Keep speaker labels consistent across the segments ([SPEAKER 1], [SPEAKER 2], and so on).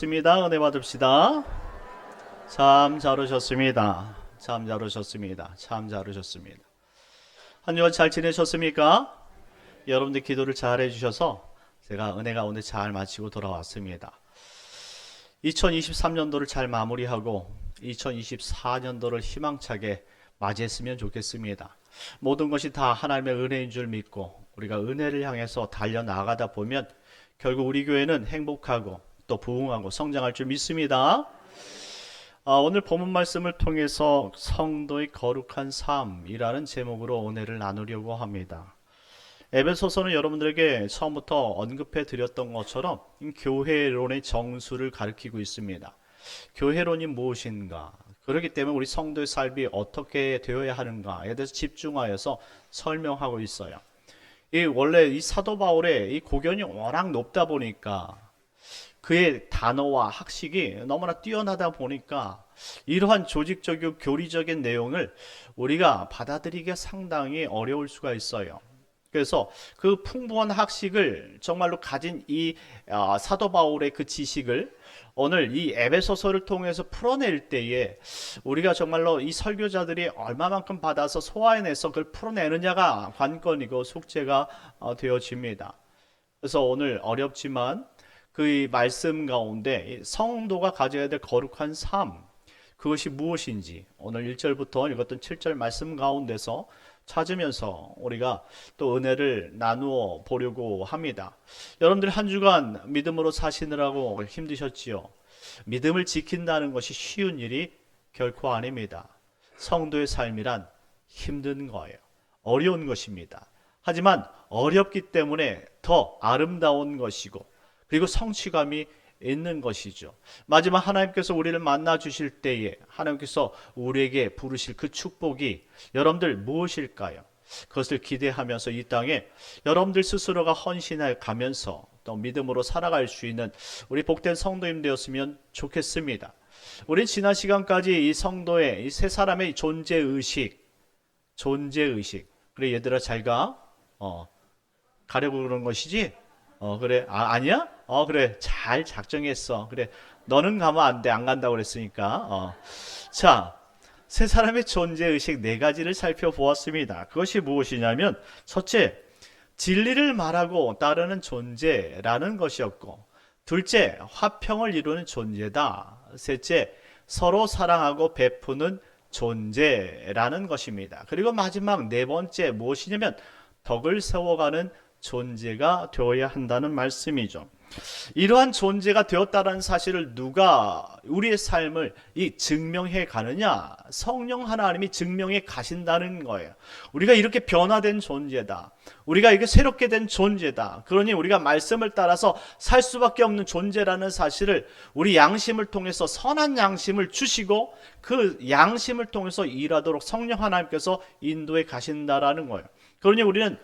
[SPEAKER 1] 습니다. 은혜 받읍시다. 참 잘 오셨습니다. 참 잘 오셨습니다. 참 잘 오셨습니다. 한 주간 잘 지내셨습니까? 여러분들 기도를 잘 해주셔서 제가 은혜 가운데 잘 마치고 돌아왔습니다. 2023년도를 잘 마무리하고 2024년도를 희망차게 맞이했으면 좋겠습니다. 모든 것이 다 하나님의 은혜인 줄 믿고 우리가 은혜를 향해서 달려나가다 보면 결국 우리 교회는 행복하고 또 부흥하고 성장할 줄 믿습니다. 오늘 본문 말씀을 통해서 성도의 거룩한 삶이라는 제목으로 은혜를 나누려고 합니다. 에베소서는 여러분들에게 처음부터 언급해 드렸던 것처럼 교회론의 정수를 가리키고 있습니다. 교회론이 무엇인가? 그렇기 때문에 우리 성도의 삶이 어떻게 되어야 하는가에 대해서 집중하여서 설명하고 있어요. 원래 이 사도 바울의 이 고견이 워낙 높다 보니까 그의 단어와 학식이 너무나 뛰어나다 보니까 이러한 조직적이고 교리적인 내용을 우리가 받아들이기가 상당히 어려울 수가 있어요. 그래서 그 풍부한 학식을 정말로 가진 이 사도 바울의 그 지식을 오늘 이 에베소서를 통해서 풀어낼 때에 우리가 정말로 이 설교자들이 얼마만큼 받아서 소화해내서 그걸 풀어내느냐가 관건이고 숙제가 되어집니다. 그래서 오늘 어렵지만 그 말씀 가운데 성도가 가져야 될 거룩한 삶, 그것이 무엇인지 오늘 1절부터 읽었던 7절 말씀 가운데서 찾으면서 우리가 또 은혜를 나누어 보려고 합니다. 여러분들 한 주간 믿음으로 사시느라고 힘드셨지요? 믿음을 지킨다는 것이 쉬운 일이 결코 아닙니다. 성도의 삶이란 힘든 거예요. 어려운 것입니다. 하지만 어렵기 때문에 더 아름다운 것이고 그리고 성취감이 있는 것이죠. 마지막 하나님께서 우리를 만나 주실 때에 하나님께서 우리에게 부르실 그 축복이 여러분들 무엇일까요? 그것을 기대하면서 이 땅에 여러분들 스스로가 헌신해 가면서 또 믿음으로 살아갈 수 있는 우리 복된 성도님 되었으면 좋겠습니다. 우리 지난 시간까지 이 성도의 이 세 사람의 존재의식 그래 얘들아 잘 가. 가려고 그러는 것이지? 그래. 아니야? 그래. 잘 작정했어. 그래. 너는 가면 안 돼. 안 간다고 그랬으니까. 자, 세 사람의 존재의식 네 가지를 살펴보았습니다. 그것이 무엇이냐면, 첫째, 진리를 말하고 따르는 존재라는 것이었고, 둘째, 화평을 이루는 존재다. 셋째, 서로 사랑하고 베푸는 존재라는 것입니다. 그리고 마지막 네 번째 무엇이냐면, 덕을 세워가는 존재가 되어야 한다는 말씀이죠. 이러한 존재가 되었다는 사실을 누가 우리의 삶을 증명해 가느냐? 성령 하나님이 증명해 가신다는 거예요. 우리가 이렇게 변화된 존재다. 우리가 이게 새롭게 된 존재다. 그러니 우리가 말씀을 따라서 살 수밖에 없는 존재라는 사실을 우리 양심을 통해서 선한 양심을 주시고 그 양심을 통해서 일하도록 성령 하나님께서 인도해 가신다라는 거예요. 그러니 우리는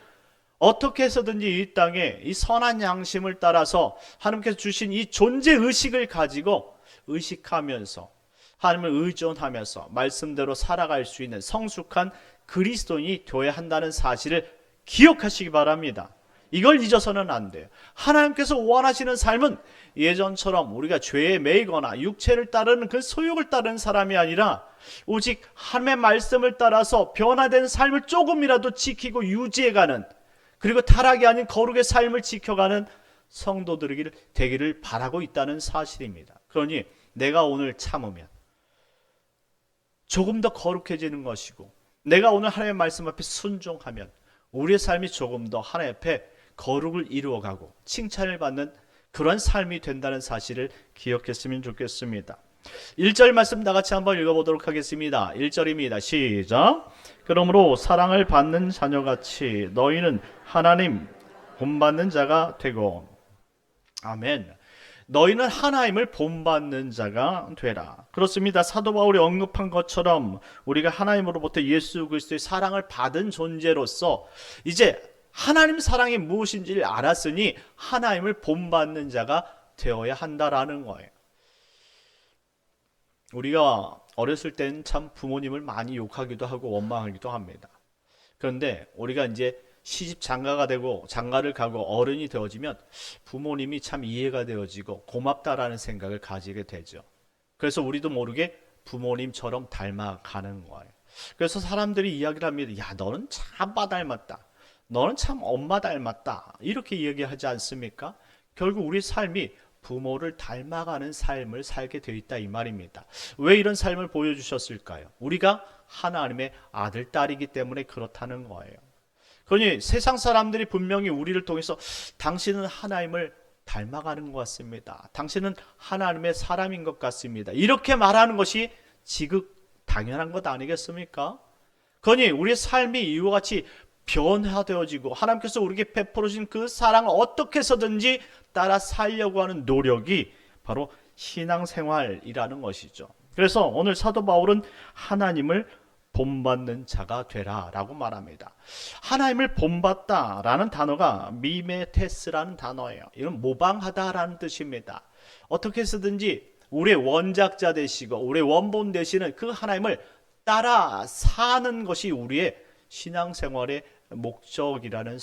[SPEAKER 1] 어떻게 해서든지 이 땅에 이 선한 양심을 따라서 하나님께서 주신 이 존재의식을 가지고 의식하면서 하나님을 의존하면서 말씀대로 살아갈 수 있는 성숙한 그리스도인이 되어야 한다는 사실을 기억하시기 바랍니다. 이걸 잊어서는 안 돼요. 하나님께서 원하시는 삶은 예전처럼 우리가 죄에 매이거나 육체를 따르는 그 소욕을 따르는 사람이 아니라 오직 하나님의 말씀을 따라서 변화된 삶을 조금이라도 지키고 유지해가는, 그리고 타락이 아닌 거룩의 삶을 지켜가는 성도들이 되기를 바라고 있다는 사실입니다. 그러니 내가 오늘 참으면 조금 더 거룩해지는 것이고, 내가 오늘 하나님의 말씀 앞에 순종하면 우리의 삶이 조금 더 하나님 앞에 거룩을 이루어가고 칭찬을 받는 그런 삶이 된다는 사실을 기억했으면 좋겠습니다. 1절 말씀 다같이 한번 읽어보도록 하겠습니다. 1절입니다. 시작. 그러므로 사랑을 받는 자녀같이 너희는 하나님 본받는 자가 되고, 아멘. 너희는 하나님을 본받는 자가 되라. 그렇습니다. 사도 바울이 언급한 것처럼 우리가 하나님으로부터 예수 그리스도의 사랑을 받은 존재로서 이제 하나님 사랑이 무엇인지를 알았으니 하나님을 본받는 자가 되어야 한다라는 거예요. 우리가 어렸을 땐 참 부모님을 많이 욕하기도 하고 원망하기도 합니다. 그런데 우리가 이제 시집 장가가 되고 장가를 가고 어른이 되어지면 부모님이 참 이해가 되어지고 고맙다라는 생각을 가지게 되죠. 그래서 우리도 모르게 부모님처럼 닮아가는 거예요. 그래서 사람들이 이야기를 합니다. 야, 너는 참 아빠 닮았다. 너는 참 엄마 닮았다. 이렇게 이야기하지 않습니까? 결국 우리 삶이 부모를 닮아가는 삶을 살게 되어 있다 이 말입니다. 왜 이런 삶을 보여주셨을까요? 우리가 하나님의 아들, 딸이기 때문에 그렇다는 거예요. 그러니 세상 사람들이 분명히 우리를 통해서 당신은 하나님을 닮아가는 것 같습니다. 당신은 하나님의 사람인 것 같습니다. 이렇게 말하는 것이 지극 당연한 것 아니겠습니까? 그러니 우리의 삶이 이와 같이 변화되어지고 하나님께서 우리에게 베풀어 주신 그 사랑을 어떻게 해서든지 따라 살려고 하는 노력이 바로 신앙생활이라는 것이죠. 그래서 오늘 사도 바울은 하나님을 본받는 자가 되라 라고 말합니다. 하나님을 본받다라는 단어가 미메테스라는 단어예요. 이건 모방하다라는 뜻입니다. 어떻게 해서든지 우리의 원작자 되시고 우리의 원본 되시는 그 하나님을 따라 사는 것이 우리의 신앙생활의 목적이라는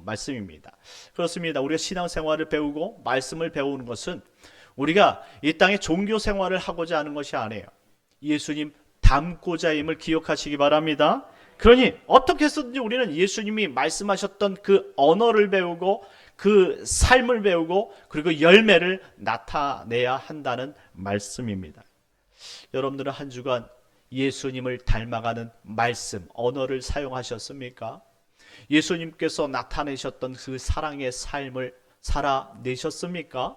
[SPEAKER 1] 말씀입니다. 그렇습니다. 우리가 신앙생활을 배우고 말씀을 배우는 것은 우리가 이 땅에 종교생활을 하고자 하는 것이 아니에요. 예수님 닮고자 임을 기억하시기 바랍니다. 그러니 어떻게 해서든지 우리는 예수님이 말씀하셨던 그 언어를 배우고 그 삶을 배우고 그리고 열매를 나타내야 한다는 말씀입니다. 여러분들은 한 주간 예수님을 닮아가는 말씀, 언어를 사용하셨습니까? 예수님께서 나타내셨던 그 사랑의 삶을 살아내셨습니까?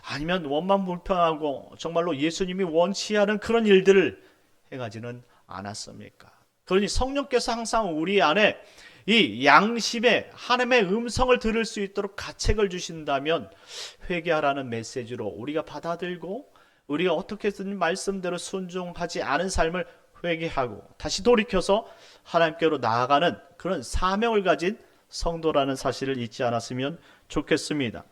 [SPEAKER 1] 아니면 원망 불평하고 정말로 예수님이 원치 않은 그런 일들을 행하지는 않았습니까? 그러니 성령께서 항상 우리 안에 이 양심의 하나님의 음성을 들을 수 있도록 가책을 주신다면 회개하라는 메시지로 우리가 받아들고 우리가 어떻게든 말씀대로 순종하지 않은 삶을 회개하고 다시 돌이켜서 하나님께로 나아가는 그런 사명을 가진 성도라는 사실을 잊지 않았으면 좋겠습니다.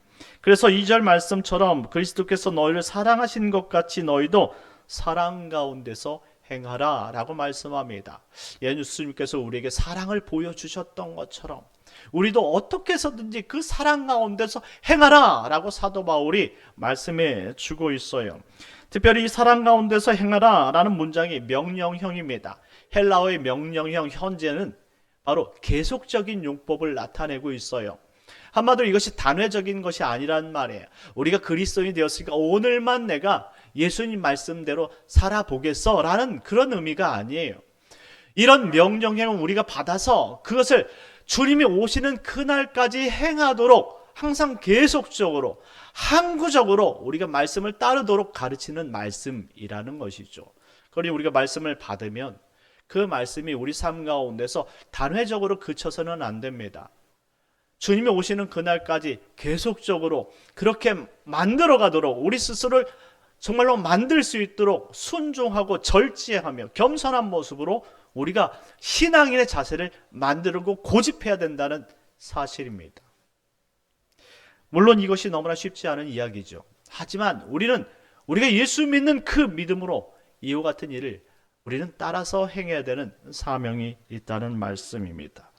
[SPEAKER 1] 그래서 2절 말씀처럼 그리스도께서 너희를 사랑하신 것 같이 너희도 사랑 가운데서 행하라 라고 말씀합니다. 예수님께서 우리에게 사랑을 보여주셨던 것처럼 우리도 어떻게 해서든지 그 사랑 가운데서 행하라 라고 사도 바울이 말씀해 주고 있어요. 특별히 이 사랑 가운데서 행하라 라는 문장이 명령형입니다. 헬라어의 명령형 현재는 바로 계속적인 용법을 나타내고 있어요. 한마디로 이것이 단회적인 것이 아니란 말이에요. 우리가 그리스도인이 되었으니까 오늘만 내가 예수님 말씀대로 살아보겠어 라는 그런 의미가 아니에요. 이런 명령형은 우리가 받아서 그것을 주님이 오시는 그날까지 행하도록 항상 계속적으로 항구적으로 우리가 말씀을 따르도록 가르치는 말씀이라는 것이죠. 그러니 우리가 말씀을 받으면 그 말씀이 우리 삶 가운데서 단회적으로 그쳐서는 안 됩니다. 주님이 오시는 그날까지 계속적으로 그렇게 만들어 가도록 우리 스스로를 정말로 만들 수 있도록 순종하고 절제하며 겸손한 모습으로 우리가 신앙인의 자세를 만들고 고집해야 된다는 사실입니다. 물론 이것이 너무나 쉽지 않은 이야기죠. 하지만 우리가 예수 믿는 그 믿음으로 이와 같은 일을 우리는 따라서 행해야 되는 사명이 있다는 말씀입니다.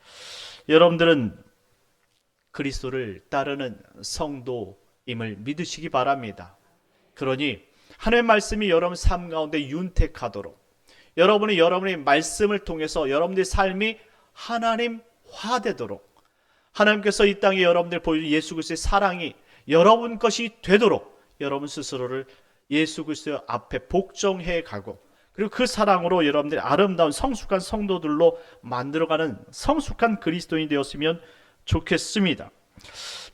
[SPEAKER 1] 여러분들은 그리스도를 따르는 성도임을 믿으시기 바랍니다. 그러니 하나님의 말씀이 여러분 삶 가운데 윤택하도록 여러분의 말씀을 통해서 여러분들의 삶이 하나님화되도록 하나님께서 이 땅에 여러분들 보여준 예수 그리스도의 사랑이 여러분 것이 되도록 여러분 스스로를 예수 그리스도 앞에 복종해 가고 그리고 그 사랑으로 여러분들이 아름다운 성숙한 성도들로 만들어가는 성숙한 그리스도인이 되었으면 좋겠습니다.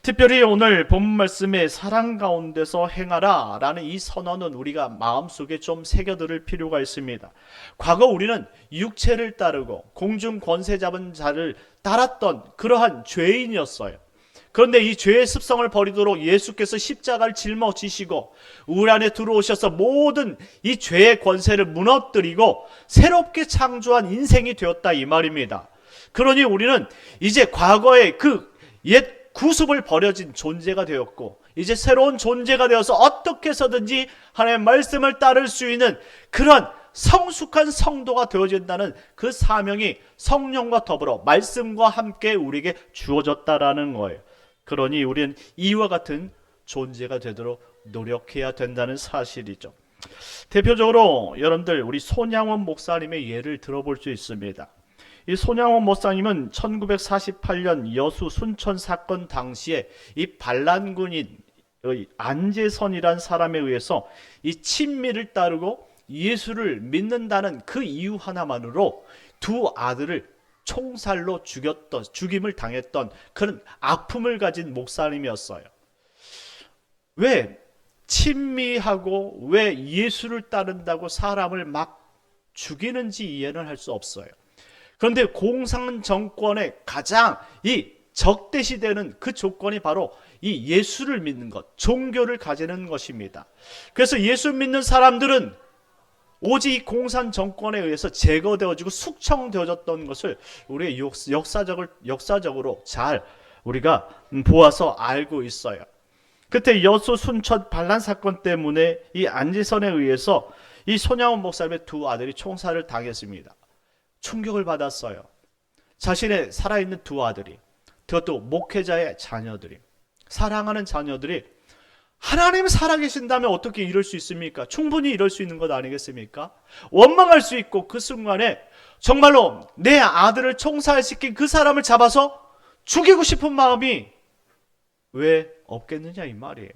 [SPEAKER 1] 특별히 오늘 본문 말씀에 사랑 가운데서 행하라 라는 이 선언은 우리가 마음속에 좀 새겨들을 필요가 있습니다. 과거 우리는 육체를 따르고 공중 권세 잡은 자를 따랐던 그러한 죄인이었어요. 그런데 이 죄의 습성을 버리도록 예수께서 십자가를 짊어지시고 우리 안에 들어오셔서 모든 이 죄의 권세를 무너뜨리고 새롭게 창조한 인생이 되었다 이 말입니다. 그러니 우리는 이제 과거의 그 옛 구습을 버려진 존재가 되었고 이제 새로운 존재가 되어서 어떻게 해서든지 하나님의 말씀을 따를 수 있는 그런 성숙한 성도가 되어진다는 그 사명이 성령과 더불어 말씀과 함께 우리에게 주어졌다라는 거예요. 그러니 우리는 이와 같은 존재가 되도록 노력해야 된다는 사실이죠. 대표적으로 여러분들 우리 손양원 목사님의 예를 들어볼 수 있습니다. 이 손양원 목사님은 1948년 여수 순천 사건 당시에 이 반란군인 안재선이란 사람에 의해서 이 친미를 따르고 예수를 믿는다는 그 이유 하나만으로 두 아들을 총살로 죽임을 당했던 그런 아픔을 가진 목사님이었어요. 왜 친미하고 왜 예수를 따른다고 사람을 막 죽이는지 이해는 할 수 없어요. 그런데 공산 정권의 가장 이 적대시되는 그 조건이 바로 이 예수를 믿는 것, 종교를 가지는 것입니다. 그래서 예수 믿는 사람들은 오직 이 공산 정권에 의해서 제거되어지고 숙청되어졌던 것을 우리 역사적으로 잘 우리가 보아서 알고 있어요. 그때 여수 순천 반란 사건 때문에 이 안지선에 의해서 이 손양원 목사님의 두 아들이 총살을 당했습니다. 충격을 받았어요. 자신의 살아있는 두 아들이, 그것도 목회자의 자녀들이, 사랑하는 자녀들이 하나님 살아계신다면 어떻게 이럴 수 있습니까? 충분히 이럴 수 있는 것 아니겠습니까? 원망할 수 있고 그 순간에 정말로 내 아들을 총살시킨 그 사람을 잡아서 죽이고 싶은 마음이 왜 없겠느냐 이 말이에요.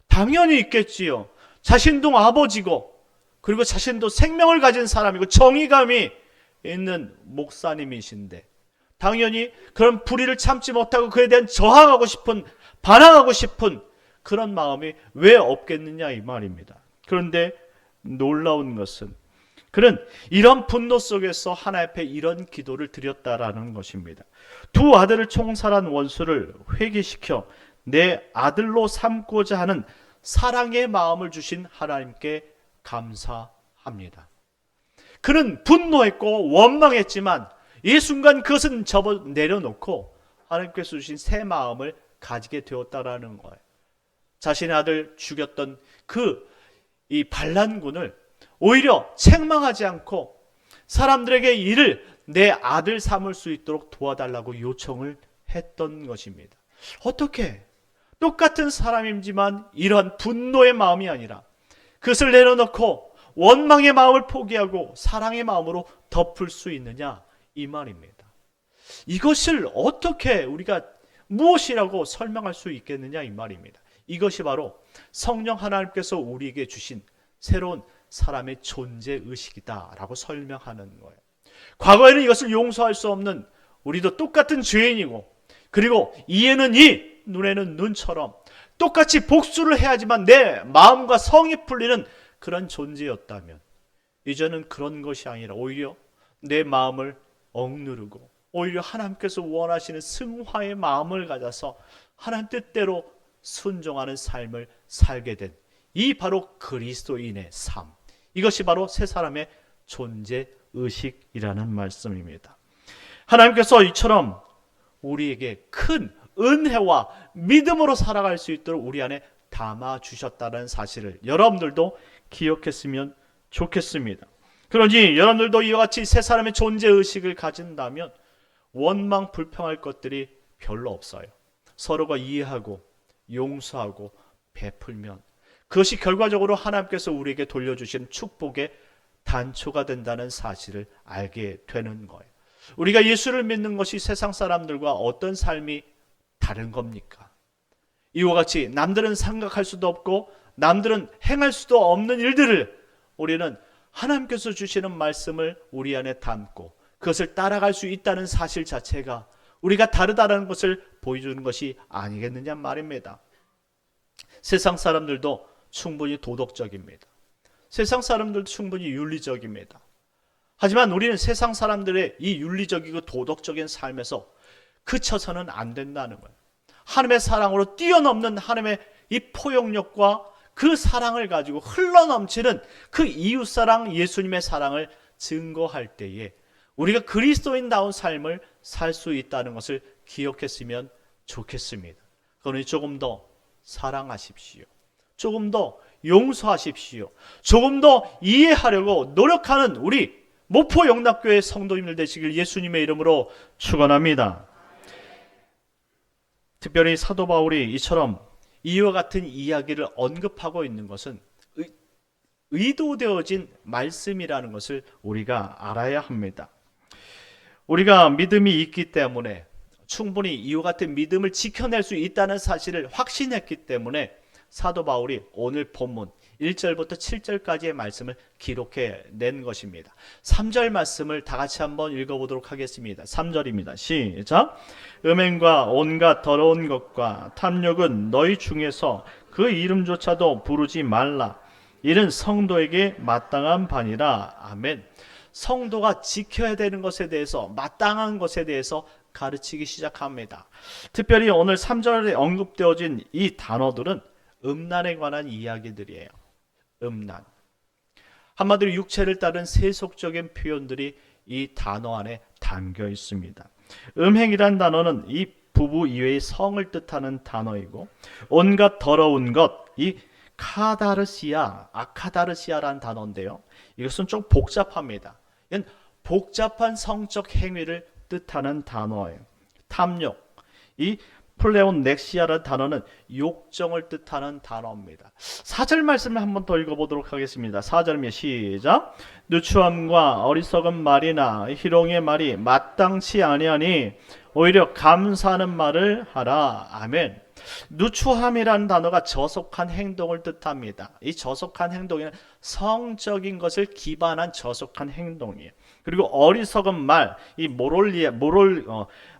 [SPEAKER 1] 당연히 있겠지요. 자신도 아버지고 그리고 자신도 생명을 가진 사람이고 정의감이 있는 목사님이신데 당연히 그런 불의를 참지 못하고 그에 대한 저항하고 싶은, 반항하고 싶은 그런 마음이 왜 없겠느냐 이 말입니다. 그런데 놀라운 것은 그는 이런 분노 속에서 하나님 앞에 이런 기도를 드렸다라는 것입니다. 두 아들을 총살한 원수를 회개시켜 내 아들로 삼고자 하는 사랑의 마음을 주신 하나님께 감사합니다. 그는 분노했고 원망했지만 이 순간 그것은 내려놓고 하나님께서 주신 새 마음을 가지게 되었다라는 거예요. 자신의 아들 죽였던 이 반란군을 오히려 책망하지 않고 사람들에게 이를 내 아들 삼을 수 있도록 도와달라고 요청을 했던 것입니다. 어떻게? 똑같은 사람이지만 이러한 분노의 마음이 아니라 그것을 내려놓고 원망의 마음을 포기하고 사랑의 마음으로 덮을 수 있느냐 이 말입니다. 이것을 어떻게 우리가 무엇이라고 설명할 수 있겠느냐 이 말입니다. 이것이 바로 성령 하나님께서 우리에게 주신 새로운 사람의 존재의식이다라고 설명하는 거예요. 과거에는 이것을 용서할 수 없는 우리도 똑같은 죄인이고 그리고 이에는 이 눈에는 눈처럼 똑같이 복수를 해야지만 내 마음과 성이 풀리는 그런 존재였다면 이제는 그런 것이 아니라 오히려 내 마음을 억누르고 오히려 하나님께서 원하시는 승화의 마음을 가져서 하나님 뜻대로 순종하는 삶을 살게 된 이 바로 그리스도인의 삶, 이것이 바로 새 사람의 존재의식이라는 말씀입니다. 하나님께서 이처럼 우리에게 큰 은혜와 믿음으로 살아갈 수 있도록 우리 안에 담아주셨다는 사실을 여러분들도 기억했으면 좋겠습니다. 그러니 여러분들도 이와 같이 새 사람의 존재의식을 가진다면 원망 불평할 것들이 별로 없어요. 서로가 이해하고 용서하고 베풀면 그것이 결과적으로 하나님께서 우리에게 돌려주신 축복의 단초가 된다는 사실을 알게 되는 거예요. 우리가 예수를 믿는 것이 세상 사람들과 어떤 삶이 다른 겁니까? 이와 같이 남들은 생각할 수도 없고 남들은 행할 수도 없는 일들을 우리는 하나님께서 주시는 말씀을 우리 안에 담고 그것을 따라갈 수 있다는 사실 자체가 우리가 다르다는 것을 보여주는 것이 아니겠느냐 말입니다. 세상 사람들도 충분히 도덕적입니다. 세상 사람들도 충분히 윤리적입니다. 하지만 우리는 세상 사람들의 이 윤리적이고 도덕적인 삶에서 그쳐서는 안 된다는 거예요. 하나님의 사랑으로 뛰어넘는 하나님의 이 포용력과 그 사랑을 가지고 흘러넘치는 그 이웃사랑, 예수님의 사랑을 증거할 때에 우리가 그리스도인다운 삶을 살 수 있다는 것을 기억했으면 좋겠습니다. 그러니 조금 더 사랑하십시오. 조금 더 용서하십시오. 조금 더 이해하려고 노력하는 우리 목포 영락교회 성도님들 되시길 예수님의 이름으로 축원합니다. 특별히 사도 바울이 이처럼 이와 같은 이야기를 언급하고 있는 것은 의도되어진 말씀이라는 것을 우리가 알아야 합니다. 우리가 믿음이 있기 때문에 충분히 이와 같은 믿음을 지켜낼 수 있다는 사실을 확신했기 때문에 사도 바울이 오늘 본문 1절부터 7절까지의 말씀을 기록해 낸 것입니다. 3절 말씀을 다 같이 한번 읽어보도록 하겠습니다. 3절입니다. 시작. 음행과 온갖 더러운 것과 탐욕은 너희 중에서 그 이름조차도 부르지 말라. 이는 성도에게 마땅한 바니라. 아멘. 성도가 지켜야 되는 것에 대해서, 마땅한 것에 대해서 가르치기 시작합니다. 특별히 오늘 3절에 언급되어진 이 단어들은 음란에 관한 이야기들이에요. 음란. 한마디로 육체를 따른 세속적인 표현들이 이 단어 안에 담겨 있습니다. 음행이란 단어는 이 부부 이외의 성을 뜻하는 단어이고, 온갖 더러운 것, 이 카다르시아, 아카다르시아라는 단어인데요. 이것은 좀 복잡합니다. 이건 복잡한 성적 행위를 뜻하는 단어예요. 탐욕, 이 플레온 넥시아라는 단어는 욕정을 뜻하는 단어입니다. 4절 말씀을 한번 더 읽어보도록 하겠습니다. 4절입니다. 시작. 누추함과 어리석은 말이나 희롱의 말이 마땅치 아니하니 오히려 감사하는 말을 하라. 아멘. 누추함이라는 단어가 저속한 행동을 뜻합니다. 이 저속한 행동에는 성적인 것을 기반한 저속한 행동이에요. 그리고 어리석은 말, 이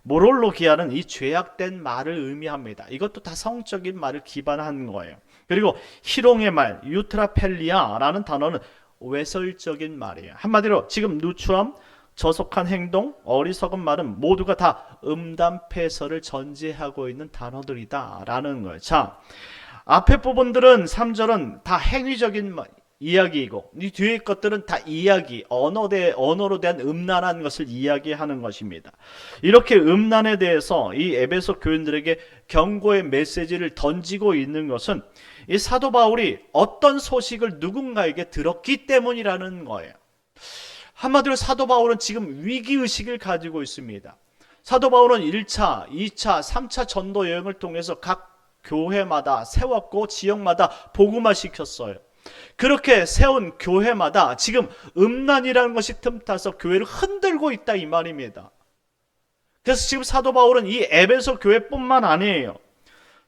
[SPEAKER 1] 모롤로기아는 이 죄악된 말을 의미합니다. 이것도 다 성적인 말을 기반한 거예요. 그리고 희롱의 말, 유트라펠리아라는 단어는 외설적인 말이에요. 한마디로 지금 누추함, 저속한 행동, 어리석은 말은 모두가 다 음담패설을 전제하고 있는 단어들이다라는 거예요. 자, 앞에 부분들은 3절은 다 행위적인 이야기이고 이 뒤에 것들은 다 이야기, 언어로 대한 음란한 것을 이야기하는 것입니다. 이렇게 음란에 대해서 이 에베소 교인들에게 경고의 메시지를 던지고 있는 것은 이 사도 바울이 어떤 소식을 누군가에게 들었기 때문이라는 거예요. 한마디로 사도 바울은 지금 위기의식을 가지고 있습니다. 사도 바울은 1차, 2차, 3차 전도 여행을 통해서 각 교회마다 세웠고 지역마다 복음화 시켰어요. 그렇게 세운 교회마다 지금 음란이라는 것이 틈타서 교회를 흔들고 있다 이 말입니다. 그래서 지금 사도 바울은 이 에베소 교회뿐만 아니에요.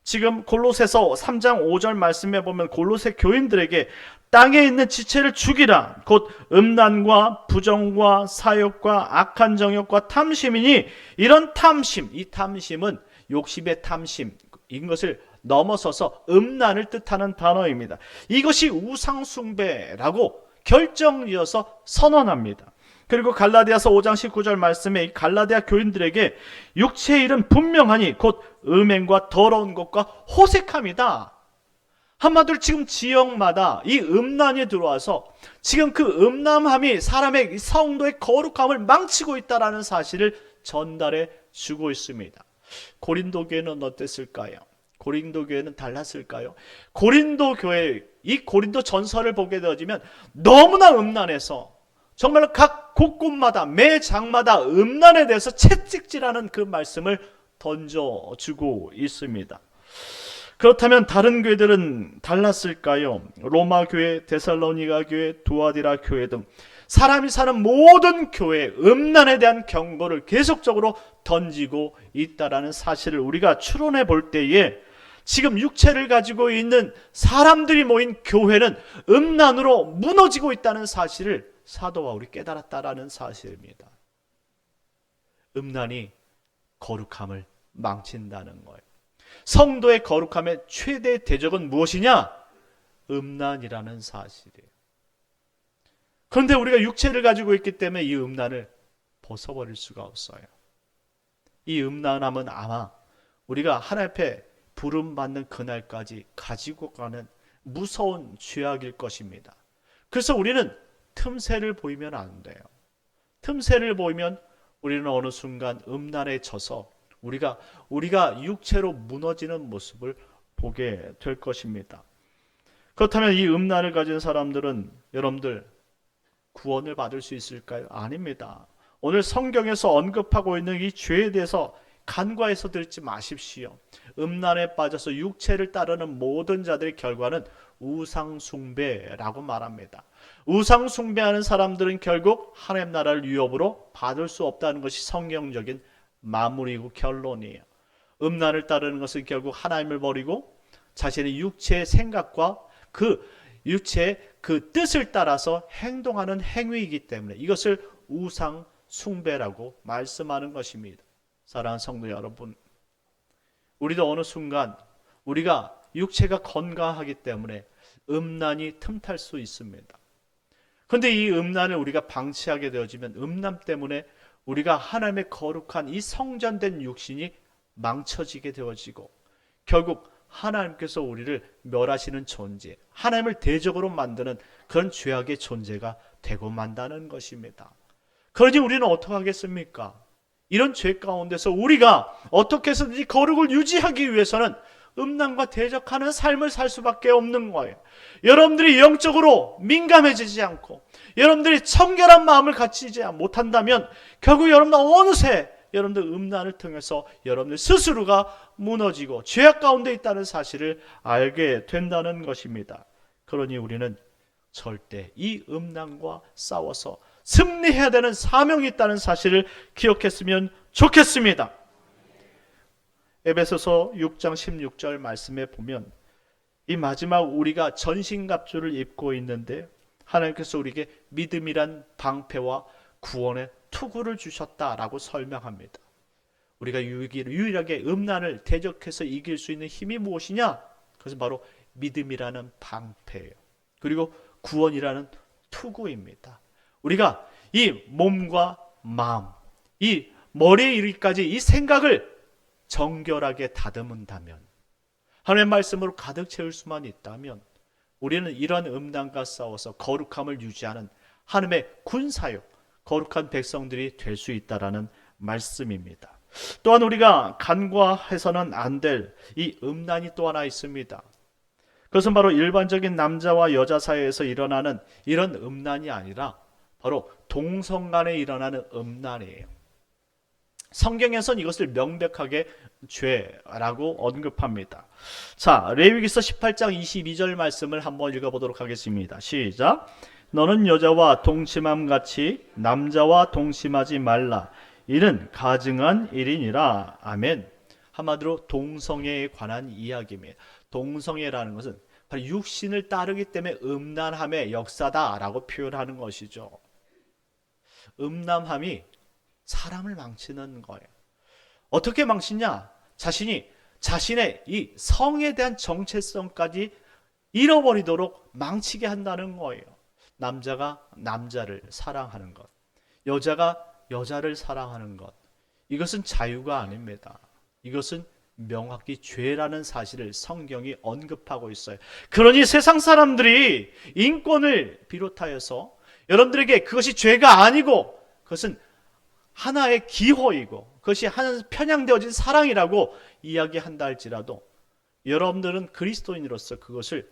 [SPEAKER 1] 지금 골로새서 3장 5절 말씀해 보면 골로새 교인들에게 땅에 있는 지체를 죽이라. 곧 음란과 부정과 사욕과 악한 정욕과 탐심이니 이런 탐심, 이 탐심은 욕심의 탐심, 이것을 넘어서서 음란을 뜻하는 단어입니다. 이것이 우상숭배라고 결정지어서 선언합니다. 그리고 갈라디아서 5장 19절 말씀에 이 갈라디아 교인들에게 육체의 일은 분명하니 곧 음행과 더러운 것과 호색함이다. 한마디로 지금 지역마다 이 음란이 들어와서 지금 그 음란함이 사람의 성도의 거룩함을 망치고 있다는 사실을 전달해 주고 있습니다. 고린도 교회는 어땠을까요? 고린도 교회는 달랐을까요? 고린도 교회, 이 고린도 전설을 보게 되어지면 너무나 음란해서 정말 각 곳곳마다 매 장마다 음란에 대해서 채찍질하는 그 말씀을 던져주고 있습니다. 그렇다면 다른 교회들은 달랐을까요? 로마 교회, 데살로니가 교회, 두아디라 교회 등 사람이 사는 모든 교회에 음란에 대한 경고를 계속적으로 던지고 있다는 사실을 우리가 추론해 볼 때에 지금 육체를 가지고 있는 사람들이 모인 교회는 음란으로 무너지고 있다는 사실을 사도 바울이 깨달았다라는 사실입니다. 음란이 거룩함을 망친다는 거예요. 성도의 거룩함의 최대 대적은 무엇이냐? 음란이라는 사실이에요. 그런데 우리가 육체를 가지고 있기 때문에 이 음란을 벗어버릴 수가 없어요. 이 음란함은 아마 우리가 하나님 앞에 부름받는 그날까지 가지고 가는 무서운 죄악일 것입니다. 그래서 우리는 틈새를 보이면 안 돼요. 틈새를 보이면 우리는 어느 순간 음란에 져서 우리가 육체로 무너지는 모습을 보게 될 것입니다. 그렇다면 이 음란을 가진 사람들은 여러분들 구원을 받을 수 있을까요? 아닙니다. 오늘 성경에서 언급하고 있는 이 죄에 대해서 간과해서 들지 마십시오. 음란에 빠져서 육체를 따르는 모든 자들의 결과는 우상숭배라고 말합니다. 우상숭배하는 사람들은 결국 하나님 나라를 유업으로 받을 수 없다는 것이 성경적인 마무리고 결론이에요. 음란을 따르는 것은 결국 하나님을 버리고 자신의 육체의 생각과 그 육체의 그 뜻을 따라서 행동하는 행위이기 때문에 이것을 우상 숭배라고 말씀하는 것입니다. 사랑하는 성도 여러분, 우리도 어느 순간 우리가 육체가 건강하기 때문에 음란이 틈탈 수 있습니다. 그런데 이 음란을 우리가 방치하게 되어지면 음란 때문에 우리가 하나님의 거룩한 이 성전된 육신이 망쳐지게 되어지고 결국 하나님께서 우리를 멸하시는 존재, 하나님을 대적으로 만드는 그런 죄악의 존재가 되고 만다는 것입니다. 그러니 우리는 어떻게 하겠습니까? 이런 죄 가운데서 우리가 어떻게 해서든지 거룩을 유지하기 위해서는 음란과 대적하는 삶을 살 수밖에 없는 거예요. 여러분들이 영적으로 민감해지지 않고 여러분들이 청결한 마음을 갖추지 못한다면 결국 여러분들 어느새 여러분들 음란을 통해서 여러분들 스스로가 무너지고 죄악 가운데 있다는 사실을 알게 된다는 것입니다. 그러니 우리는 절대 이 음란과 싸워서 승리해야 되는 사명이 있다는 사실을 기억했으면 좋겠습니다. 에베소서 6장 16절 말씀에 보면 이 마지막 우리가 전신갑주를 입고 있는데 하나님께서 우리에게 믿음이란 방패와 구원의 투구를 주셨다라고 설명합니다. 우리가 유일하게 음란을 대적해서 이길 수 있는 힘이 무엇이냐? 그것은 바로 믿음이라는 방패예요. 그리고 구원이라는 투구입니다. 우리가 이 몸과 마음, 이 머리에 이르기까지 이 생각을 정결하게 다듬은다면, 하나님의 말씀으로 가득 채울 수만 있다면 우리는 이런 음란과 싸워서 거룩함을 유지하는 하나님의 군사역, 거룩한 백성들이 될 수 있다라는 말씀입니다. 또한 우리가 간과해서는 안 될 이 음란이 또 하나 있습니다. 그것은 바로 일반적인 남자와 여자 사이에서 일어나는 이런 음란이 아니라 바로 동성 간에 일어나는 음란이에요. 성경에서는 이것을 명백하게 죄라고 언급합니다. 자, 레위기서 18장 22절 말씀을 한번 읽어보도록 하겠습니다. 시작. 너는 여자와 동침함 같이 남자와 동침하지 말라. 이는 가증한 일이니라. 아멘. 한마디로 동성애에 관한 이야기입니다. 동성애라는 것은 바로 육신을 따르기 때문에 음란함의 역사다라고 표현하는 것이죠. 음란함이 사람을 망치는 거예요. 어떻게 망치냐? 자신의 이 성에 대한 정체성까지 잃어버리도록 망치게 한다는 거예요. 남자가 남자를 사랑하는 것, 여자가 여자를 사랑하는 것, 이것은 자유가 아닙니다. 이것은 명확히 죄라는 사실을 성경이 언급하고 있어요. 그러니 세상 사람들이 인권을 비롯하여서 여러분들에게 그것이 죄가 아니고 그것은 하나의 기호이고 그것이 하나 편향되어진 사랑이라고 이야기한다 할지라도 여러분들은 그리스도인으로서 그것을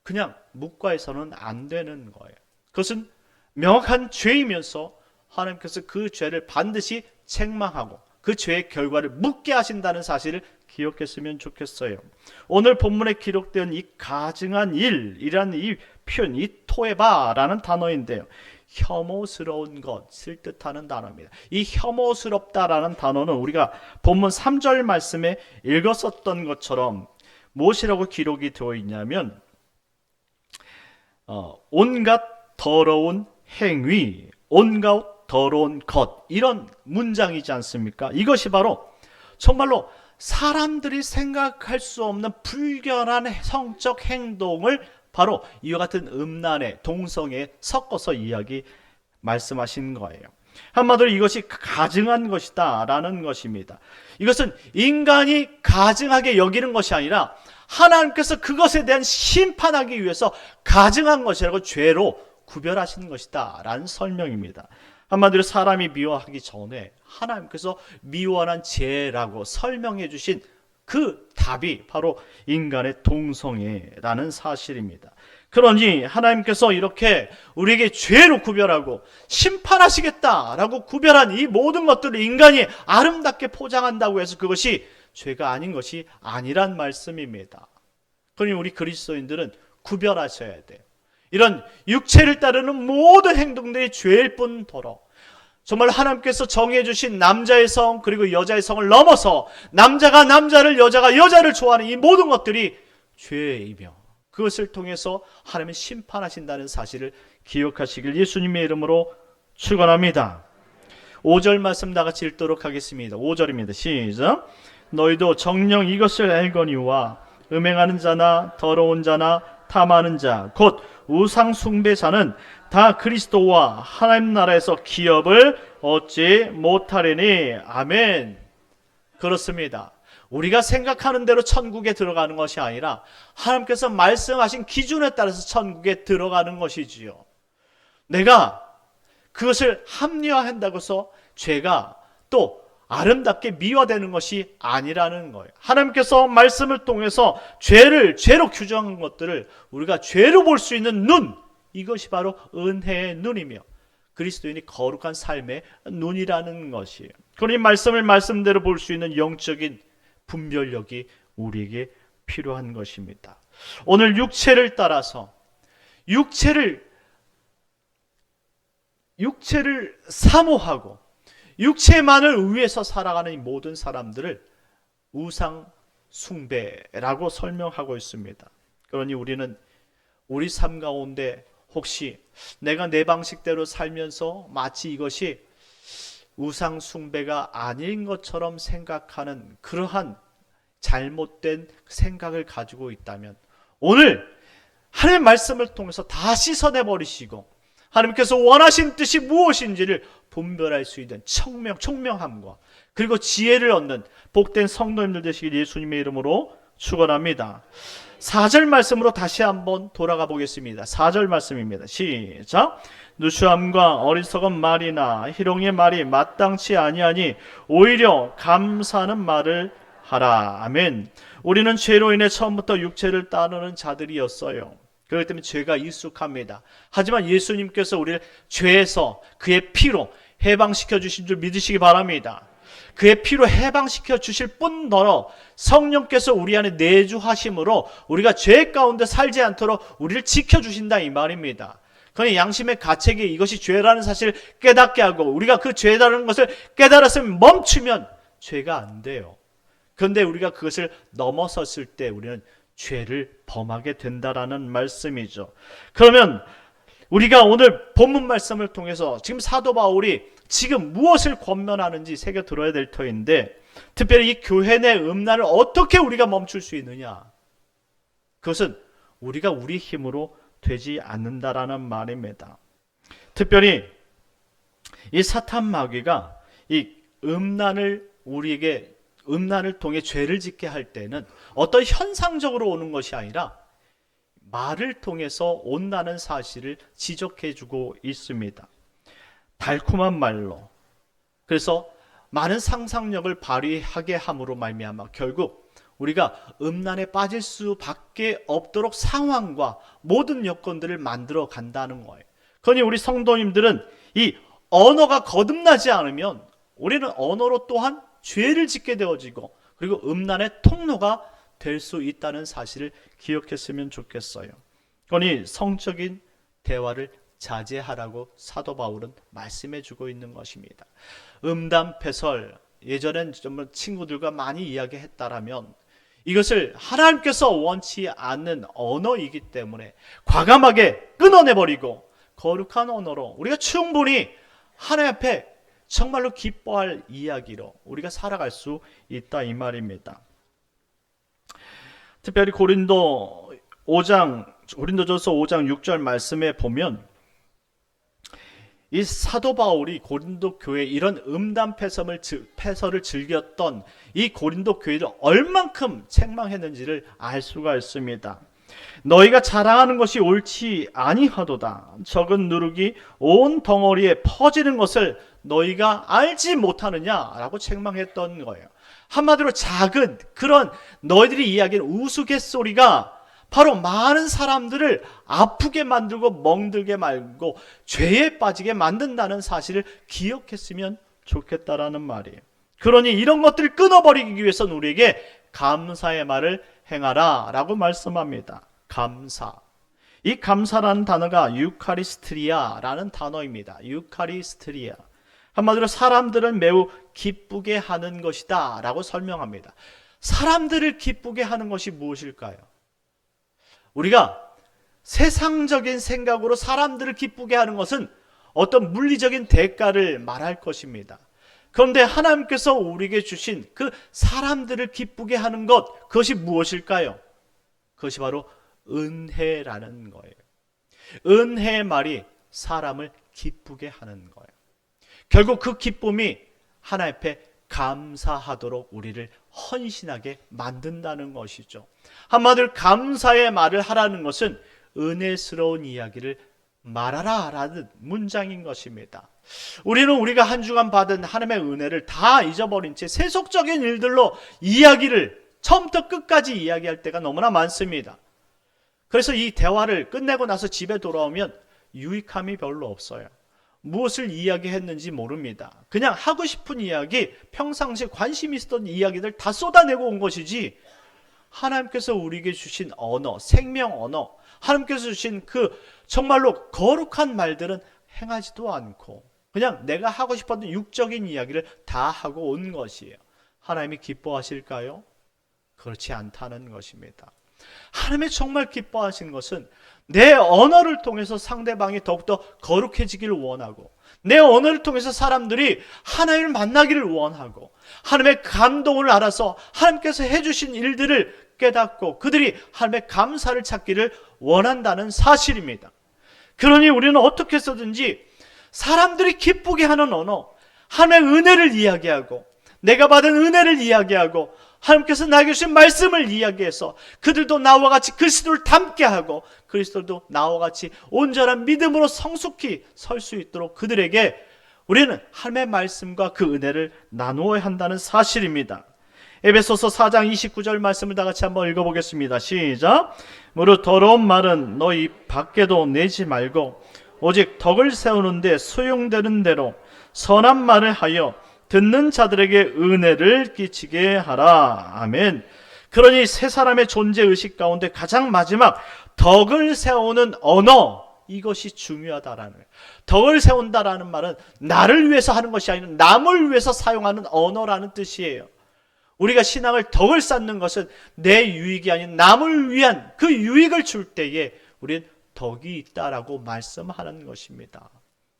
[SPEAKER 1] 그냥 묵과해서는 안 되는 거예요. 그것은 명확한 죄이면서 하나님께서 그 죄를 반드시 책망하고 그 죄의 결과를 묻게 하신다는 사실을 기억했으면 좋겠어요. 오늘 본문에 기록된 이 가증한 일이라는 이 표현, 이 토에바라는 단어인데요. 혐오스러운 것을 뜻하는 단어입니다. 이 혐오스럽다라는 단어는 우리가 본문 3절 말씀에 읽었었던 것처럼 무엇이라고 기록이 되어 있냐면 온갖 더러운 행위, 온갖 더러운 것, 이런 문장이지 않습니까? 이것이 바로 정말로 사람들이 생각할 수 없는 불결한 성적 행동을 바로 이와 같은 음란에 동성에 섞어서 말씀하신 거예요. 한마디로 이것이 가증한 것이다 라는 것입니다. 이것은 인간이 가증하게 여기는 것이 아니라 하나님께서 그것에 대한 심판하기 위해서 가증한 것이라고 죄로 구별하시는 것이다 라는 설명입니다. 한마디로 사람이 미워하기 전에 하나님께서 미워하는 죄라고 설명해 주신 그 답이 바로 인간의 동성애라는 사실입니다. 그러니 하나님께서 이렇게 우리에게 죄로 구별하고 심판하시겠다라고 구별한 이 모든 것들을 인간이 아름답게 포장한다고 해서 그것이 죄가 아닌 것이 아니란 말씀입니다. 그러니 우리 그리스도인들은 구별하셔야 돼요. 이런 육체를 따르는 모든 행동들이 죄일 뿐더러 정말 하나님께서 정해 주신 남자의 성 그리고 여자의 성을 넘어서 남자가 남자를 여자가 여자를 좋아하는 이 모든 것들이 죄이며 그것을 통해서 하나님은 심판하신다는 사실을 기억하시길 예수님의 이름으로 축원합니다. 5절 말씀 다 같이 읽도록 하겠습니다. 5절입니다. 시작. 너희도 정녕 이것을 알거니와 음행하는 자나 더러운 자나 탐하는 자 곧 우상 숭배자는 다 그리스도와 하나님 나라에서 기업을 얻지 못하리니. 아멘. 그렇습니다. 우리가 생각하는 대로 천국에 들어가는 것이 아니라 하나님께서 말씀하신 기준에 따라서 천국에 들어가는 것이지요. 내가 그것을 합리화한다고 해서 죄가 또 아름답게 미화되는 것이 아니라는 거예요. 하나님께서 말씀을 통해서 죄로 규정한 것들을 우리가 죄로 볼 수 있는 눈, 이것이 바로 은혜의 눈이며 그리스도인이 거룩한 삶의 눈이라는 것이에요. 그러니 말씀을 말씀대로 볼 수 있는 영적인 분별력이 우리에게 필요한 것입니다. 오늘 육체를 따라서 육체를 사모하고 육체만을 위해서 살아가는 이 모든 사람들을 우상 숭배라고 설명하고 있습니다. 그러니 우리는 우리 삶 가운데 혹시 내가 내 방식대로 살면서 마치 이것이 우상 숭배가 아닌 것처럼 생각하는 그러한 잘못된 생각을 가지고 있다면 오늘 하나님의 말씀을 통해서 다 씻어내버리시고 하나님께서 원하신 뜻이 무엇인지를 분별할 수 있는 총명함과 그리고 지혜를 얻는 복된 성도님들 되시길 예수님의 이름으로 축원합니다. 4절 말씀으로 다시 한번 돌아가 보겠습니다. 4절 말씀입니다. 시작. 누추함과 어리석은 말이나 희롱의 말이 마땅치 아니하니 오히려 감사하는 말을 하라. 아멘. 우리는 죄로 인해 처음부터 육체를 따르는 자들이었어요. 그렇기 때문에 죄가 익숙합니다. 하지만 예수님께서 우리를 죄에서 그의 피로 해방시켜 주신 줄 믿으시기 바랍니다. 그의 피로 해방시켜 주실 뿐더러 성령께서 우리 안에 내주하심으로 우리가 죄 가운데 살지 않도록 우리를 지켜주신다 이 말입니다. 그러니 양심의 가책이 이것이 죄라는 사실을 깨닫게 하고 우리가 그 죄라는 것을 깨달았으면 멈추면 죄가 안 돼요. 그런데 우리가 그것을 넘어섰을 때 우리는 죄를 범하게 된다라는 말씀이죠. 그러면 우리가 오늘 본문 말씀을 통해서 지금 사도 바울이 지금 무엇을 권면하는지 새겨 들어야 될 터인데 특별히 이 교회 내 음란을 어떻게 우리가 멈출 수 있느냐, 그것은 우리가 우리 힘으로 되지 않는다라는 말입니다. 특별히 이 사탄 마귀가 이 음란을 우리에게 음란을 통해 죄를 짓게 할 때는 어떤 현상적으로 오는 것이 아니라 말을 통해서 온다는 사실을 지적해 주고 있습니다. 달콤한 말로. 그래서 많은 상상력을 발휘하게 함으로 말미암아 결국 우리가 음란에 빠질 수밖에 없도록 상황과 모든 여건들을 만들어 간다는 거예요. 그러니 우리 성도님들은 이 언어가 거듭나지 않으면 우리는 언어로 또한 죄를 짓게 되어지고 그리고 음란의 통로가 될 수 있다는 사실을 기억했으면 좋겠어요. 그러니 성적인 대화를 자제하라고 사도 바울은 말씀해 주고 있는 것입니다. 음담패설, 예전엔 정말 친구들과 많이 이야기했다라면 이것을 하나님께서 원치 않는 언어이기 때문에 과감하게 끊어내버리고 거룩한 언어로 우리가 충분히 하나님 앞에 정말로 기뻐할 이야기로 우리가 살아갈 수 있다 이 말입니다. 특별히 고린도전서 5장 6절 말씀에 보면 이 사도 바울이 고린도 교회 이런 음담 패설을 즐겼던 이 고린도 교회를 얼만큼 책망했는지를 알 수가 있습니다. 너희가 자랑하는 것이 옳지 아니하도다. 적은 누룩이 온 덩어리에 퍼지는 것을 너희가 알지 못하느냐라고 책망했던 거예요. 한마디로 작은 그런 너희들이 이야기하는 우스갯소리가 바로 많은 사람들을 아프게 만들고 멍들게 말고 죄에 빠지게 만든다는 사실을 기억했으면 좋겠다라는 말이에요. 그러니 이런 것들을 끊어버리기 위해서는 우리에게 감사의 말을 행하라 라고 말씀합니다. 감사. 이 감사라는 단어가 유카리스트리아라는 단어입니다. 유카리스트리아. 한마디로 사람들을 매우 기쁘게 하는 것이다 라고 설명합니다. 사람들을 기쁘게 하는 것이 무엇일까요? 우리가 세상적인 생각으로 사람들을 기쁘게 하는 것은 어떤 물리적인 대가를 말할 것입니다. 그런데 하나님께서 우리에게 주신 그 사람들을 기쁘게 하는 것, 그것이 무엇일까요? 그것이 바로 은혜라는 거예요. 은혜의 말이 사람을 기쁘게 하는 거예요. 결국 그 기쁨이 하나님 앞에 감사하도록 우리를 헌신하게 만든다는 것이죠. 한마디로 감사의 말을 하라는 것은 은혜스러운 이야기를 말하라 라는 문장인 것입니다. 우리는 우리가 한 주간 받은 하나님의 은혜를 다 잊어버린 채 세속적인 일들로 이야기를 처음부터 끝까지 이야기할 때가 너무나 많습니다. 그래서 이 대화를 끝내고 나서 집에 돌아오면 유익함이 별로 없어요. 무엇을 이야기했는지 모릅니다. 그냥 하고 싶은 이야기, 평상시에 관심 있었던 이야기들 다 쏟아내고 온 것이지, 하나님께서 우리에게 주신 언어, 생명 언어, 하나님께서 주신 그 정말로 거룩한 말들은 행하지도 않고 그냥 내가 하고 싶었던 육적인 이야기를 다 하고 온 것이에요. 하나님이 기뻐하실까요? 그렇지 않다는 것입니다. 하나님이 정말 기뻐하신 것은 내 언어를 통해서 상대방이 더욱더 거룩해지기를 원하고, 내 언어를 통해서 사람들이 하나님을 만나기를 원하고, 하나님의 감동을 알아서 하나님께서 해주신 일들을 깨닫고 그들이 하나님의 감사를 찾기를 원한다는 사실입니다. 그러니 우리는 어떻게 해서든지 사람들이 기쁘게 하는 언어, 하나님의 은혜를 이야기하고, 내가 받은 은혜를 이야기하고, 하나님께서 나에게 주신 말씀을 이야기해서 그들도 나와 같이 그리스도를 닮게 하고, 그리스도도 나와 같이 온전한 믿음으로 성숙히 설 수 있도록 그들에게 우리는 하나님의 말씀과 그 은혜를 나누어야 한다는 사실입니다. 에베소서 4장 29절 말씀을 다 같이 한번 읽어보겠습니다. 시작. 무릇 더러운 말은 너희 밖에도 내지 말고 오직 덕을 세우는데 소용되는 대로 선한 말을 하여 듣는 자들에게 은혜를 끼치게 하라. 아멘. 그러니 세 사람의 존재의식 가운데 가장 마지막 덕을 세우는 언어, 이것이 중요하다라는 거예요. 덕을 세운다라는 말은 나를 위해서 하는 것이 아니라 남을 위해서 사용하는 언어라는 뜻이에요. 우리가 신앙을 덕을 쌓는 것은 내 유익이 아닌 남을 위한 그 유익을 줄 때에 우리는 덕이 있다라고 말씀하는 것입니다.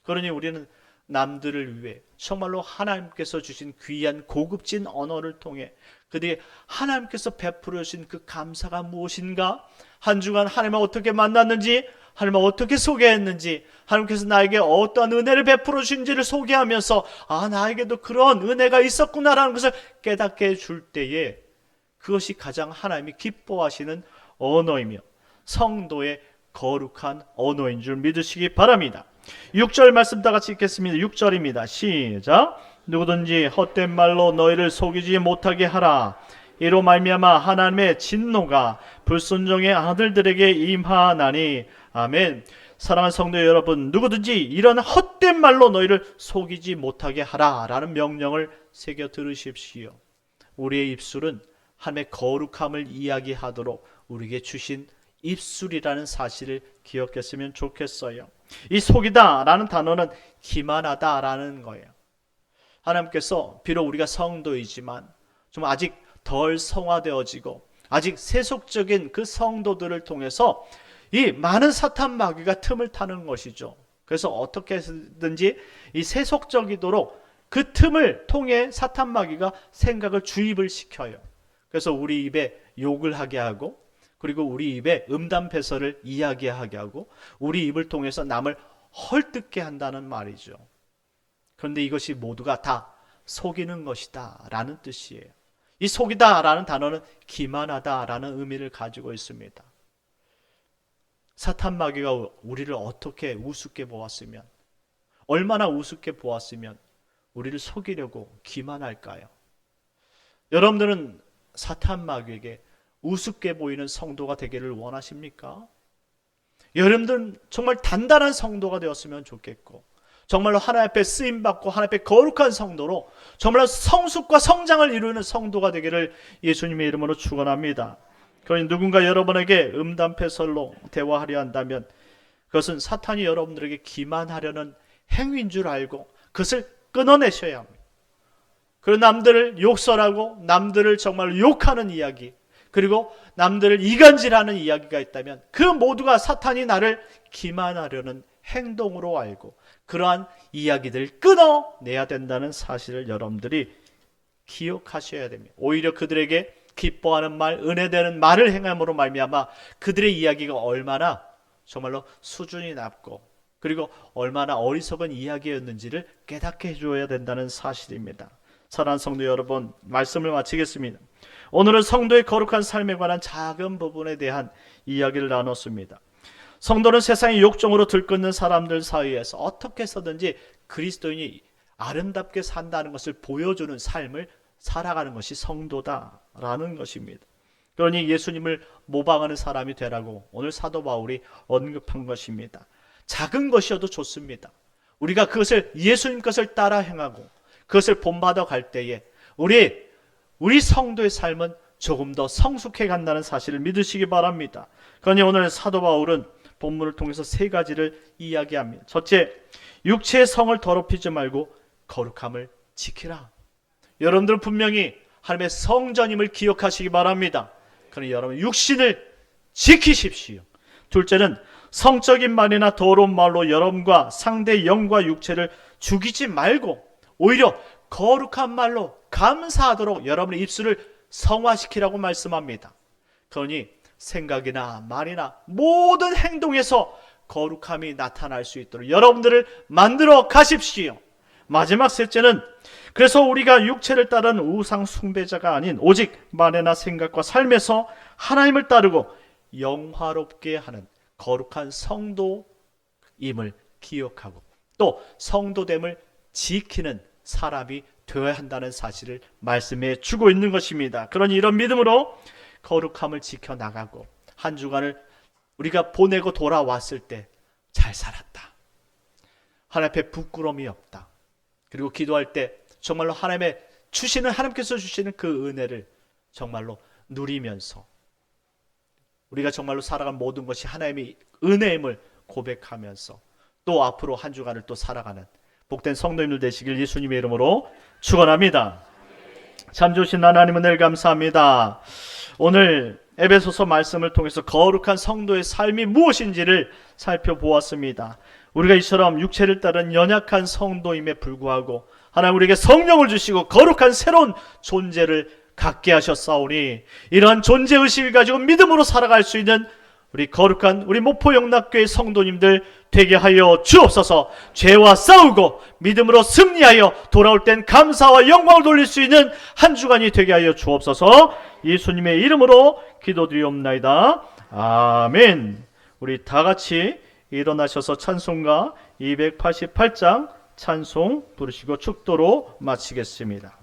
[SPEAKER 1] 그러니 우리는 남들을 위해 정말로 하나님께서 주신 귀한 고급진 언어를 통해 그들이 하나님께서 베풀어 주신 그 감사가 무엇인가, 한 주간 하나님을 어떻게 만났는지, 하나님을 어떻게 소개했는지, 하나님께서 나에게 어떠한 은혜를 베풀어 주신지를 소개하면서 나에게도 그런 은혜가 있었구나라는 것을 깨닫게 해줄 때에 그것이 가장 하나님이 기뻐하시는 언어이며 성도의 거룩한 언어인 줄 믿으시기 바랍니다. 6절 말씀 다 같이 읽겠습니다. 6절입니다. 시작. 누구든지 헛된 말로 너희를 속이지 못하게 하라. 이로 말미암아 하나님의 진노가 불순종의 아들들에게 임하나니. 아멘. 사랑하는 성도 여러분, 누구든지 이런 헛된 말로 너희를 속이지 못하게 하라 라는 명령을 새겨 들으십시오. 우리의 입술은 하나님의 거룩함을 이야기하도록 우리에게 주신 입술이라는 사실을 기억했으면 좋겠어요. 이 속이다 라는 단어는 기만하다 라는 거예요. 하나님께서 비록 우리가 성도이지만 좀 아직 덜 성화되어지고 아직 세속적인 그 성도들을 통해서 이 많은 사탄 마귀가 틈을 타는 것이죠. 그래서 어떻게 해서든지 이 세속적이도록 그 틈을 통해 사탄 마귀가 생각을 주입을 시켜요. 그래서 우리 입에 욕을 하게 하고, 그리고 우리 입에 음담패설을 이야기하게 하고, 우리 입을 통해서 남을 헐뜯게 한다는 말이죠. 그런데 이것이 모두가 다 속이는 것이다 라는 뜻이에요. 이 속이다 라는 단어는 기만하다 라는 의미를 가지고 있습니다. 사탄 마귀가 우리를 어떻게 우습게 보았으면, 얼마나 우습게 보았으면 우리를 속이려고 기만할까요? 여러분들은 사탄 마귀에게 우습게 보이는 성도가 되기를 원하십니까? 여러분들은 정말 단단한 성도가 되었으면 좋겠고, 정말로 하나님 앞에 쓰임받고 하나님 앞에 거룩한 성도로 정말로 성숙과 성장을 이루는 성도가 되기를 예수님의 이름으로 축원합니다. 그러니 누군가 여러분에게 음담패설로 대화하려 한다면 그것은 사탄이 여러분들에게 기만하려는 행위인 줄 알고 그것을 끊어내셔야 합니다. 그리고 남들을 욕설하고 남들을 정말로 욕하는 이야기, 그리고 남들을 이간질하는 이야기가 있다면 그 모두가 사탄이 나를 기만하려는 행동으로 알고 그러한 이야기들을 끊어내야 된다는 사실을 여러분들이 기억하셔야 됩니다. 오히려 그들에게 기뻐하는 말, 은혜되는 말을 행함으로 말미암아 그들의 이야기가 얼마나 정말로 수준이 낮고 그리고 얼마나 어리석은 이야기였는지를 깨닫게 해줘야 된다는 사실입니다. 사랑하는 성도 여러분, 말씀을 마치겠습니다. 오늘은 성도의 거룩한 삶에 관한 작은 부분에 대한 이야기를 나눴습니다. 성도는 세상의 욕정으로 들끓는 사람들 사이에서 어떻게 해서든지 그리스도인이 아름답게 산다는 것을 보여주는 삶을 살아가는 것이 성도다라는 것입니다. 그러니 예수님을 모방하는 사람이 되라고 오늘 사도 바울이 언급한 것입니다. 작은 것이어도 좋습니다. 우리가 그것을 예수님 것을 따라 행하고 그것을 본받아 갈 때에 우리 성도의 삶은 조금 더 성숙해 간다는 사실을 믿으시기 바랍니다. 그러니 오늘 사도 바울은 본문을 통해서 세 가지를 이야기합니다. 첫째, 육체의 성을 더럽히지 말고 거룩함을 지키라. 여러분들은 분명히 하나님의 성전임을 기억하시기 바랍니다. 그러니 여러분 육신을 지키십시오. 둘째는 성적인 말이나 더러운 말로 여러분과 상대의 영과 육체를 죽이지 말고 오히려 거룩한 말로 감사하도록 여러분의 입술을 성화시키라고 말씀합니다. 그러니 생각이나 말이나 모든 행동에서 거룩함이 나타날 수 있도록 여러분들을 만들어 가십시오. 마지막 셋째는 그래서 우리가 육체를 따르는 우상 숭배자가 아닌 오직 말이나 생각과 삶에서 하나님을 따르고 영화롭게 하는 거룩한 성도임을 기억하고 또 성도됨을 지키는 사람이 되어야 한다는 사실을 말씀해 주고 있는 것입니다. 그러니 이런 믿음으로 거룩함을 지켜나가고 한 주간을 우리가 보내고 돌아왔을 때 잘 살았다, 하나님 앞에 부끄러움이 없다, 그리고 기도할 때 정말로 하나님께서 주시는 그 은혜를 정말로 누리면서 우리가 정말로 살아간 모든 것이 하나님의 은혜임을 고백하면서 또 앞으로 한 주간을 또 살아가는 복된 성도님들 되시길 예수님의 이름으로 축원합니다. 참 좋으신 하나님은 늘 감사합니다. 오늘 에베소서 말씀을 통해서 거룩한 성도의 삶이 무엇인지를 살펴보았습니다. 우리가 이처럼 육체를 따른 연약한 성도임에 불구하고 하나님 우리에게 성령을 주시고 거룩한 새로운 존재를 갖게 하셨사오니 이러한 존재의식을 가지고 믿음으로 살아갈 수 있는 우리 거룩한 우리 목포영락교회 성도님들 되게 하여 주옵소서. 죄와 싸우고 믿음으로 승리하여 돌아올 땐 감사와 영광을 돌릴 수 있는 한 주간이 되게 하여 주옵소서. 예수님의 이름으로 기도드리옵나이다. 아멘. 우리 다 같이 일어나셔서 찬송가 288장 찬송 부르시고 축도로 마치겠습니다.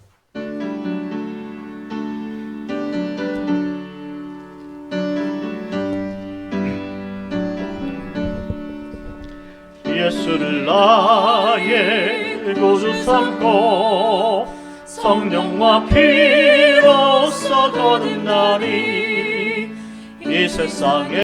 [SPEAKER 1] 예수를 나의 구주 삼고 성령과 피로써 거듭나니 이 세상에